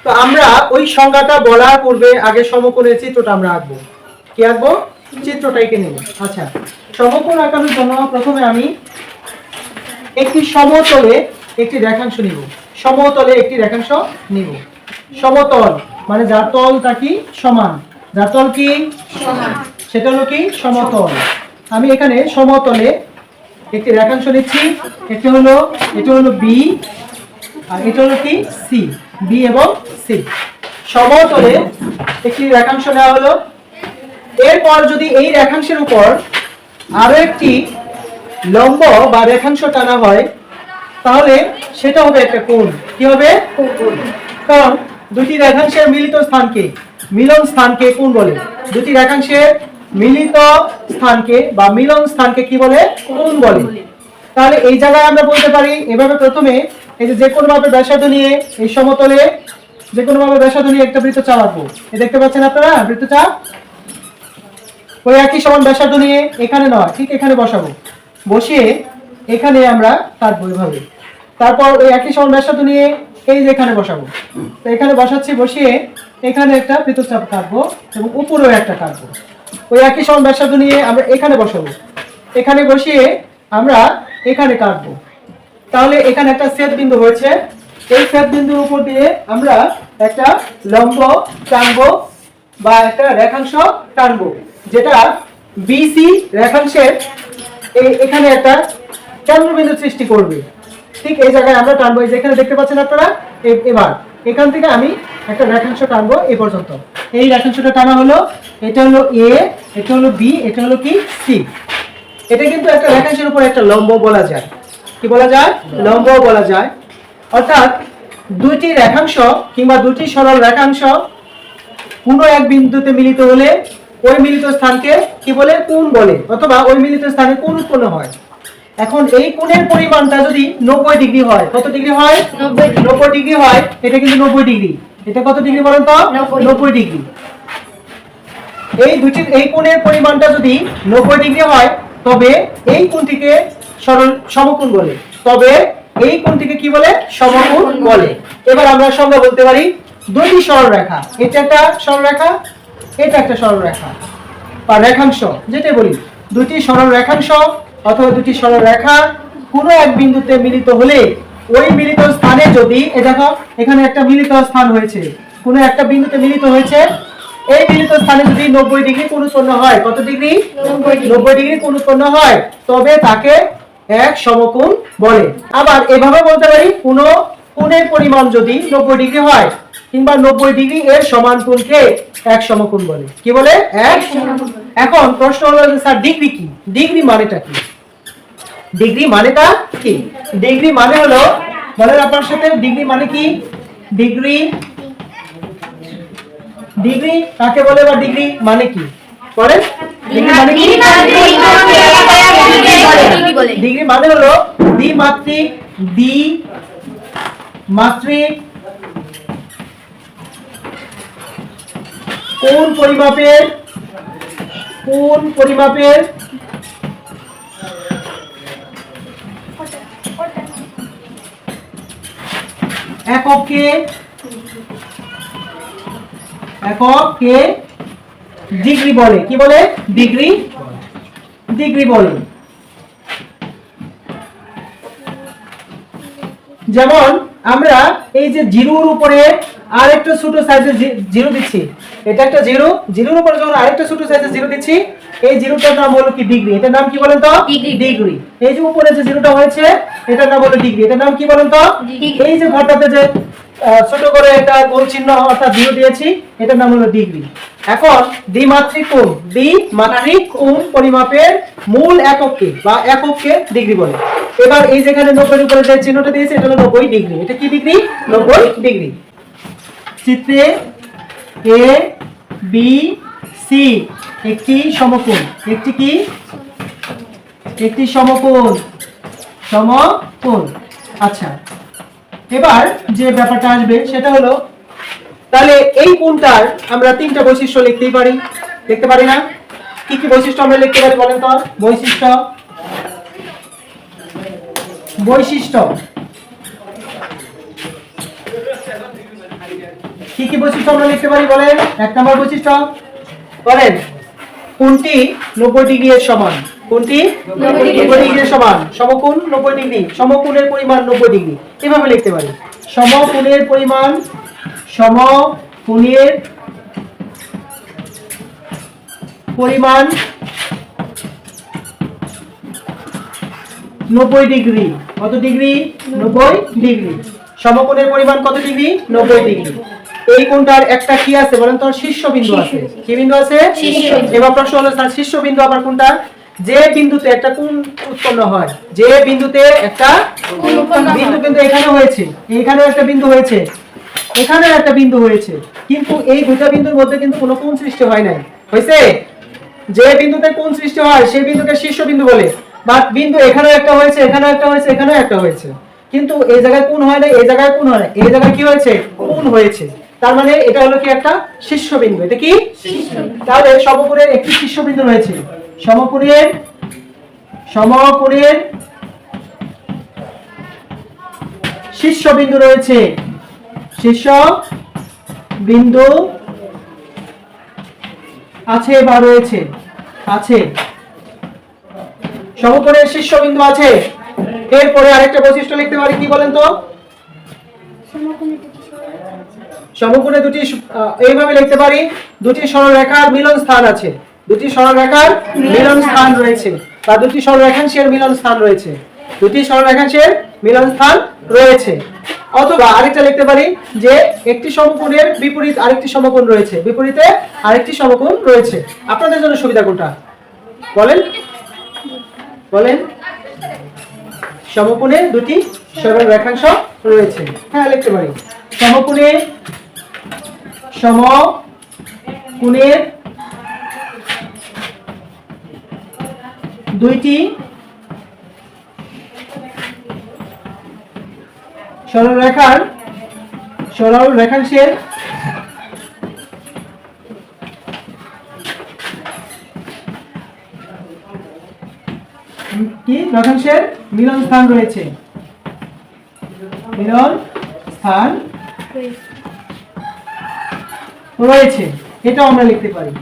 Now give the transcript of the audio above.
তো আমরা ওই সংজ্ঞাটা বলার পূর্বে আগে সমকোণের চিত্রটা আমরা আঁকবো। কি আঁকবো? চিত্রটা এঁকে নেব। আচ্ছা, সমকোণ আঁকানোর জন্য প্রথমে আমি একটি সমতলে একটি রেখাংশ নিব। সমতলে একটি রেখাংশ নিব। সমতল মানে যার তলটা কি সমান, যার তল কি সমান, সেটা হলো কি সমতল। আমি এখানে সমতলে একটি রেখাংশ নিচ্ছি। এটা হলো বি, আর এটা হলো কি সি। বি এবং সি সমতলে একটি রেখাংশ নেওয়া হলো। এরপর যদি এই রেখাংশের উপর আরো একটি লম্ব বা রেখাংশ টানা হয় তাহলে সেটা হবে একটা কোণ। কি হবে? কারণ দুটি রেখাংশের মিলন স্থানকে কোণ বলে। দুটি রেখাংশের মিলিত স্থানকে বা মিলন স্থানকে কি বলে? কোণ বলে। তাহলে এই জায়গায় আমরা বলতে পারি এভাবে, প্রথমে এই যে কোনো ভাবে ব্যাসার্ধ নিয়ে এই সমতলে যে কোনো ভাবে ব্যাসার্ধ নিয়ে একটা বৃত্তচাপ আঁকবো। এই দেখতে পাচ্ছেন আপনারা বৃত্তচাপ। ওই একই সমান ব্যাসার্ধ নিয়ে এখানে নয়, ঠিক এখানে বসাবো। বসিয়ে এখানে আমরা কাটবো এভাবে। তারপর ওই একই সমান ব্যাসার্ধ নিয়ে এই যে এখানে বসাবো। তো এখানে বসাচ্ছি, বসিয়ে এখানে একটা বৃত্তচাপ কাটবো এবং উপরেও একটা কাটবো। ওই একই সমান ব্যাসার্ধ নিয়ে আমরা এখানে বসাবো। এখানে বসিয়ে আমরা এখানে কাটবো। তাহলে এখানে একটা ছেদ বিন্দু হয়েছে। এই ছেদ বিন্দুর উপর দিয়ে আমরা একটা লম্ব টানবো বা একটা রেখাংশ টানবো, যেটা বিসি রেখাংশের এখানে একটা কেন্দ্রবিন্দু সৃষ্টি করবে। ঠিক এই জায়গায় আমরা টানবো। এই যেখানে দেখতে পাচ্ছেন আপনারা, এবার এখান থেকে আমি একটা রেখাংশ টানবো এই পর্যন্ত। এই রেখাংশটা টানা হলো, এটা হলো এ, এটা হলো বি, এটা হলো কি সি। এটা কিন্তু একটা রেখাংশের উপর একটা লম্ব বলা যায়। কি বলা যায়? লম্ব বলা যায়। অর্থাৎ দুইটি রেখাংশ কিংবা দুটি সরল রেখাংশ কোনো এক বিন্দুতে মিলিত হলে ওই মিলিত স্থানকে কি বলে? কোণ বলে, অথবা ওই মিলিত স্থানে কোণ উৎপন্ন হয়। এখন এই কোণের পরিমাণটা যদি 90 ডিগ্রি হয়, কত ডিগ্রি হয়? 90 ডিগ্রি হয়। এটা কিন্তু 90 ডিগ্রি। এটা কত ডিগ্রি বলেন তো? 90 ডিগ্রি। এই কোণের পরিমাণটা যদি 90 ডিগ্রি হয় তবে এই কোণটিকে সমকোণ বলে। তবে এই কোণটিকে কি বলে? সমকোণ বলে। এবার আমরা সংজ্ঞা বলতে পারি দুটি সরলরেখা, এটা একটা সরলরেখা, এটা একটা সরলরেখা বা রেখাংশ, যেটা বলি দুটি সরল রেখাংশ অথবা দুটি সরল রেখা কোনো এক বিন্দুতে মিলিত হলে ওই মিলিত স্থানে যদি, দেখো এখানে একটা মিলিত স্থান হয়েছে, কোনো একটা বিন্দুতে মিলিত হয়েছে, এই মিলিত স্থানে যদি 90 ডিগ্রি কোণ উৎপন্ন হয়, কত ডিগ্রি? 90 ডিগ্রি কোণ উৎপন্ন হয়, তবে তাকে এক সমকোণ বলে। আবার এভাবে বলতে পারি কোন কোণের পরিমাণ যদি 90 ডিগ্রি হয় কিংবা 90 ডিগ্রি এর সমান কোণকে এক সমকোণ বলে। কি বলে? এক সমকোণ। এখন প্রশ্ন হলো যে স্যার ডিগ্রি কি? ডিগ্রি মানেটা কি? ডিগ্রি মানেটা কি? ডিগ্রি মানে হলো, বলেন আপনার সাথে, ডিগ্রি মানে কি? ডিগ্রি কাকে বলে বা ডিগ্রি মানে কি বলেন? ডিগ্রি মানে কি? ডিগ্রি মানে হলো দ্বিমাত্রিক কোণ পরিমাপের এককে ডিগ্রি বলে। কি বলে? ডিগ্রি বলে। যেমন আমরা এই যে জিরোর উপরে আরেকটা ছোট সাইজের জিরো দিচ্ছি, এটা একটা জিরোর উপরে যখন আরেকটা ছোট সাইজের জিরো দিচ্ছি, এই জিরোটার নাম হলো কি? ডিগ্রি। এটার নাম কি বলেন তো? ডিগ্রি। এই যে উপরে যে জিরোটা হয়েছে এটার নাম হলো ডিগ্রি। এটার নাম কি বলেন তো? এই যে ঘরটাতে যে ছোট করে একটা গোল চিহ্ন অর্থাৎ জিরো দিয়েছি, এটার নাম হলো ডিগ্রি। এখন দ্বিমাত্রিক কোণ পরিমাপের মূল এককে বা এককে ডিগ্রি বলে। এবার এই যেখানে 90 উপরে যে চিহ্নটা দিয়েছে এটা হলো 90 ডিগ্রি। এটা কি ডিগ্রি? 90 ডিগ্রি। চিত্রে এ বি সি একটি সমকোণ। একটি সমকোণ। আচ্ছা, এবার যে ব্যাপারটা আসবে সেটা হলো, তাহলে এই কোণটার আমরা তিনটা বৈশিষ্ট্য লিখতে পারি না? কি কি বৈশিষ্ট্য আমরা লিখতে পারি বলেন তো? বৈশিষ্ট্য কি কি বৈশিষ্ট্য আমরা লিখতে পারি বলেন? 1 নম্বর বৈশিষ্ট্য বলেন, কোণটি 90 ডিগ্রি এর সমান। কোণটি 90 ডিগ্রি এর সমান। সমকোণ 90 ডিগ্রি, সমকোণের পরিমাণ 90 ডিগ্রি। এভাবে লিখতে পারি, সমকোণের পরিমাণ, সমকোণের পরিমাণ 90 ডিগ্রি। কত ডিগ্রি? 90 ডিগ্রি। সমকোণের পরিমাণ কত ডিগ্রি? 90 ডিগ্রি। এই কোণটার একটা কি আছে বলেন তো? শীর্ষবিন্দু আছে। কি বিন্দু আছে? শীর্ষবিন্দু। এবার প্রশ্ন হলো স্যার শীর্ষবিন্দু আবার কোনটা? যে বিন্দুতে একটা কোণ উৎপন্ন হয়, যে বিন্দুতে একটা বিন্দু কিন্তু এখানে হয়েছে, এখানেও একটা বিন্দু হয়েছে, এখানেও একটা বিন্দু হয়েছে, কিন্তু এই দুটো বিন্দুর মধ্যে কিন্তু কোনো কোণ সৃষ্টি হয় নাই। হয়েছে? যে বিন্দুতে কোণ সৃষ্টি হয় সেই বিন্দুকে শীর্ষবিন্দু বলে। বাট বিন্দু এখানেও একটা হয়েছে, এখানেও একটা হয়েছে, এখানেও একটা হয়েছে, কিন্তু এই জায়গায় কোণ হয় না, এই জায়গায় কোণ হয় না, এই জায়গায় কি হয়েছে? কোণ হয়েছে। তার মানে এটা হলো কি? একটা শীর্ষবিন্দু। এটা কি? শীর্ষবিন্দু। তাহলে সমকোণের একটি শীর্ষবিন্দু রয়েছে। সমকোণের শীর্ষবিন্দু রয়েছে। শীর্ষবিন্দু আছে বা রয়েছে? আছে। সমকোণের শীর্ষবিন্দু আছে। এরপরে আরেকটা বৈশিষ্ট্য লিখতে পারি, কি বলেন তো? সমকোণে দুটি এইভাবে লিখতে পারি, দুটি সরলরেখার মিলন স্থান আছে। দুটি সরলরেখার মিলন স্থান রয়েছে, বা দুটি সরলরেখাংশের মিলন স্থান রয়েছে। দুটি সরলরেখাংশের মিলন স্থান রয়েছে। অথবা আরেকটা লিখতে পারি যে একটি সমকোণের বিপরীত আরেকটি সমকোণ রয়েছে, বিপরীতে আরেকটি সমকোণ রয়েছে। আপনাদের জন্য সুবিধা কোনটা বলেন? বলেন। সমকোণে দুটি সরল রেখাংশ রয়েছে। হ্যাঁ, লিখতে পারি সমকোণের দুইটি সরল রেখাংশের কি রেখাংশের মিলন স্থান রয়েছে। মিলন স্থান রয়েছে, এটা আমরা লিখতে পারি।